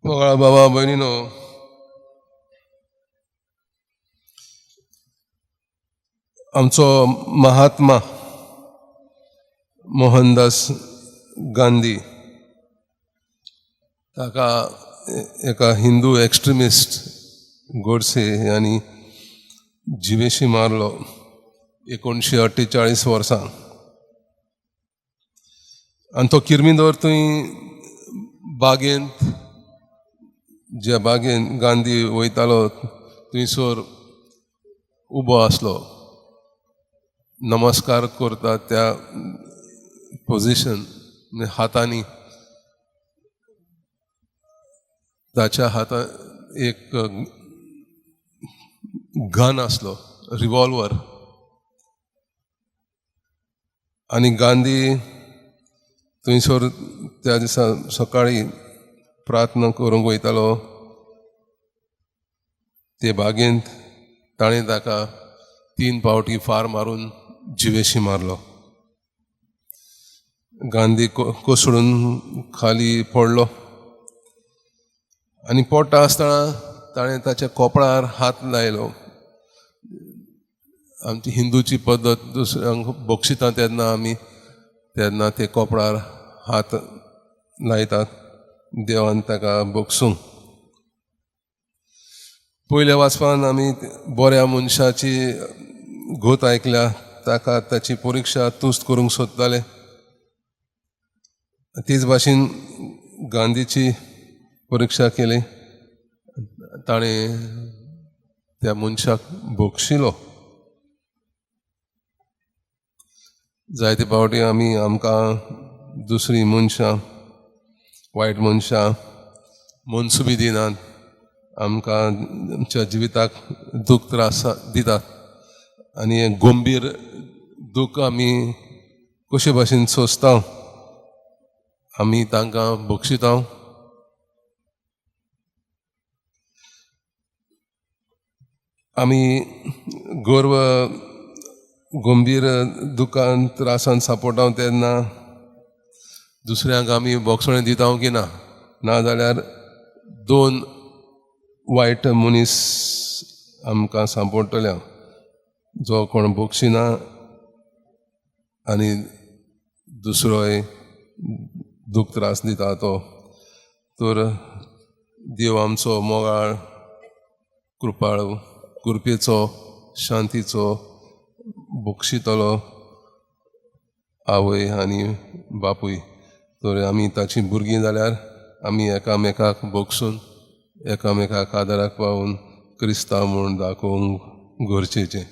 मोगळा बाबा भयणीनो, आमचो महात्मा मोहनदास गांधी ताका एका हिंदू एक्स्ट्रिमिस्ट गोडसे ह्यांनी जिवेशी मारलो 1948 वर्सां. आनी तो किरमिंदोर थंय बागेंत, ज्या बागेंत गांधी वयतालो थंयसर उबो आसलो, नमस्कार करता त्या पोजिशन हातांनी ताच्या हातांत एक गन आसलो, रिवॉल्वर. आनी गांधी थंयसर त्या दिसा सकाळी प्रार्थना करूंक वयतालो ते बागेंत ताणें ताका 3 फावटी फार मारून जिवेशी मारलो. गांधी कोसळून खाली पडलो आनी पडटा आसतना ताणें ताच्या कपळार हात लायलो. आमची हिंदूची पद्दत, दुसऱ्यांक बक्षिता तेन्ना ते कपळार हात लायतात देवान ताका बक्षूंक. पयल्या वाचपान आमी बऱ्या मनशाची गोत आयकल्या, ताका ताची परिक्षा तुस्त करूंक सोदताले. तीच भाशेन गांधीची परिक्षा केली, ताणें त्या मनशाक बक्षिलो. जायते फावटी आमकां दुसरी मनशां, वायट मनशां मनसुबी दिनात, आमकां आमच्या जिविताक दूख त्रास दितात. आनी हें गंभीर दूख आमी कशे भाशेन सोंसता, आमी तांकां बक्षिता. आमी गर्व गंभीर दुखान त्रासान सांपडटा तेन्ना दुसऱ्यांक आमी बोगसणें दिता की ना, नाजाल्यार 2 वायट मनीस आमकां सांपडटल्या, जो कोण बक्षिना आनी दुसरोय दूख त्रास दिता तो. तर देव आमचो मोगाळ, कृपाळू, कृपेचो, शांतीचो बक्षितलो आवय आनी बापूय. तर आमी ताची भुरगीं जाल्यार आमी एकामेकाक बक्षून एकामेकाक आदाराक पावून क्रिस्तांव म्हूण दाखोवंक गरजेचें.